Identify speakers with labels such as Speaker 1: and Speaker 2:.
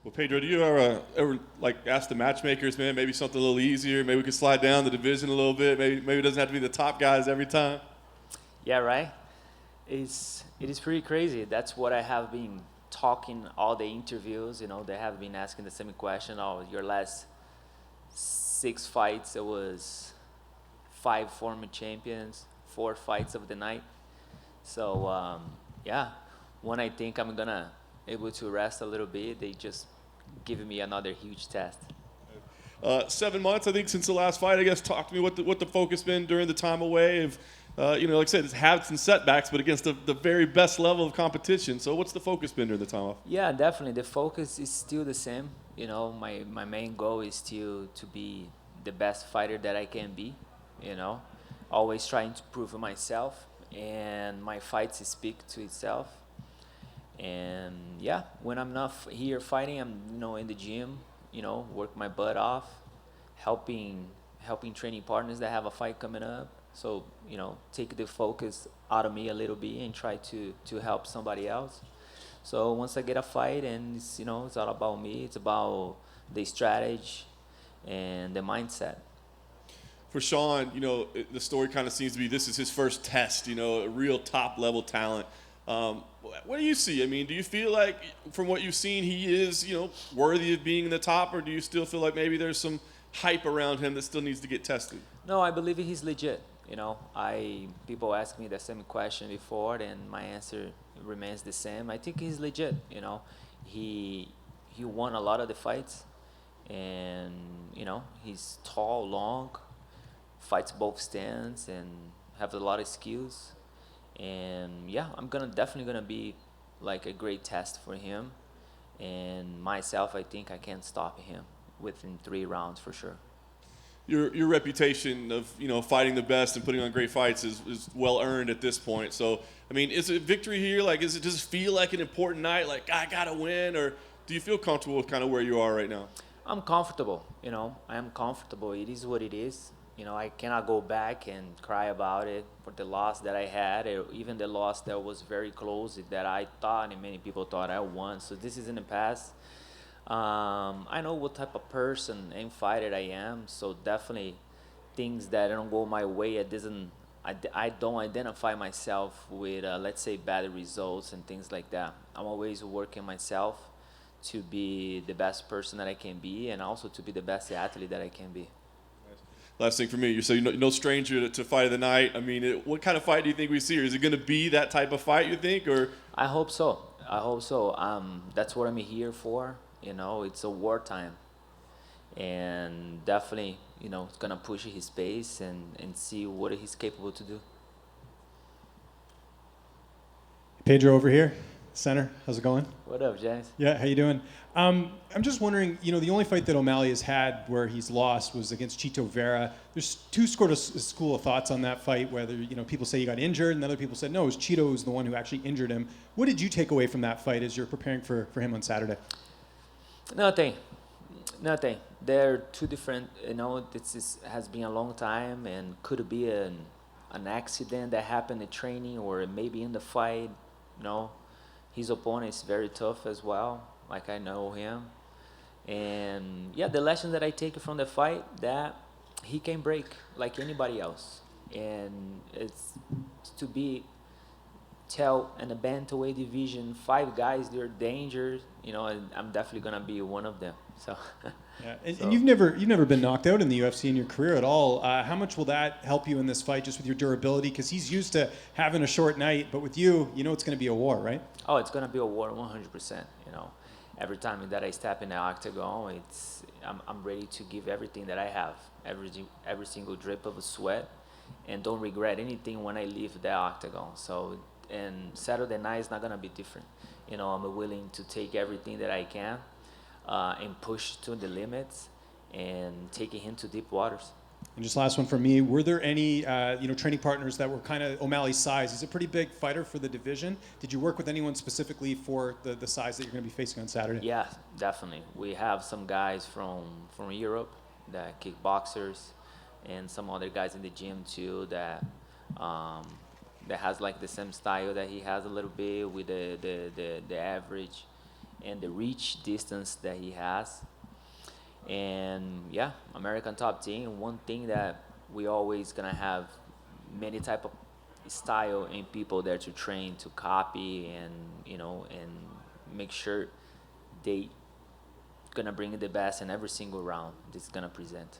Speaker 1: Well, Pedro, do you ever like ask the matchmakers, man, maybe something a little easier, maybe we could slide down the division a little bit, maybe it doesn't have to be the top guys every time?
Speaker 2: Yeah, right. It is pretty crazy. That's what I have been talking all the interviews. They have been asking the same question. Oh, your last 6 fights, it was 5 former champions, 4 fights of the night. So yeah, when I think I'm gonna able to rest a little bit, they just giving me another huge test.
Speaker 1: 7 months, I think, since the last fight. I guess talk to me what the focus been during the time away. Of, like I said, it's had some setbacks, but against the very best level of competition. So what's the focus been during the time off?
Speaker 2: Yeah, definitely. The focus is still the same. My main goal is still to be the best fighter that I can be. You know, always trying to prove myself, and my fights speak to itself. And yeah, when I'm not here fighting, I'm in the gym. Work my butt off, helping training partners that have a fight coming up. So take the focus out of me a little bit and try to help somebody else. So once I get a fight, and it's all about me. It's about the strategy and the mindset.
Speaker 1: For Sean, the story kind of seems to be this is his first test, a real top level talent. What do you see? I mean, do you feel like from what you've seen he is, worthy of being in the top, or do you still feel like maybe there's some hype around him that still needs to get tested?
Speaker 2: No, I believe he's legit. I people asked me the same question before, and my answer remains the same. I think he's legit. He he won a lot of the fights, and he's tall, long, fights both stands, and have a lot of skills. And yeah, I'm gonna definitely gonna be like a great test for him, and myself. I think I can stop him within 3 rounds for sure.
Speaker 1: Your reputation of fighting the best and putting on great fights is well earned at this point. So I mean, is it victory here? Like, does it feel like an important night? Like I gotta win, or do you feel comfortable with kind of where you are right now?
Speaker 2: I'm comfortable. I am comfortable. It is what it is. I cannot go back and cry about it for the loss that I had, or even the loss that was very close that I thought and many people thought I won. So this is in the past. I know what type of person and fighter I am. So definitely things that don't go my way, I don't identify myself with, let's say, bad results and things like that. I'm always working myself to be the best person that I can be, and also to be the best athlete that I can be.
Speaker 1: Last thing for me, you're no stranger to fight of the night. I mean, what kind of fight do you think we see? Or is it going to be that type of fight, you think? Or
Speaker 2: I hope so. I hope so. That's what I'm here for. It's a wartime, and definitely, it's gonna push his pace and see what he's capable to do.
Speaker 3: Pedro over here, center. How's it going?
Speaker 2: What up, James?
Speaker 3: Yeah, how you doing? I'm just wondering, the only fight that O'Malley has had where he's lost was against Chito Vera. There's two school of thoughts on that fight, whether, people say he got injured and other people said, no, it was Chito who's the one who actually injured him. What did you take away from that fight as you're preparing for him on Saturday?
Speaker 2: Nothing. Nothing. They're two different, has been a long time, and could be an accident that happened in training or maybe in the fight. His opponent is very tough as well, like I know him. And yeah, the lesson that I take from the fight, that he can break like anybody else. And it's to be tell in the bantamweight division, 5 guys, they're dangerous, and I'm definitely gonna be one of them. So
Speaker 3: Yeah, and,
Speaker 2: so
Speaker 3: and you've never been knocked out in the UFC in your career at all. How much will that help you in this fight, just with your durability? Because he's used to having a short night, but with you, it's going to be a war, right?
Speaker 2: oh, it's gonna be a war 100%. Every time that I step in the octagon, I'm ready to give everything that I have, every single drip of a sweat, and don't regret anything when I leave the octagon. So, and Saturday night is not gonna be different. I'm willing to take everything that I can, and push to the limits, and take him to deep waters.
Speaker 3: And just last one from me. Were there any, training partners that were kind of O'Malley's size? He's a pretty big fighter for the division. Did you work with anyone specifically for the size that you're going to be facing on Saturday?
Speaker 2: Yeah, definitely. We have some guys from Europe, that kickboxers, and some other guys in the gym too that has like the same style that he has a little bit with the average, and the reach distance that he has. And yeah, American Top Team. One thing that we always gonna have many type of style and people there to train, to copy, and and make sure they gonna bring the best in every single round this gonna present.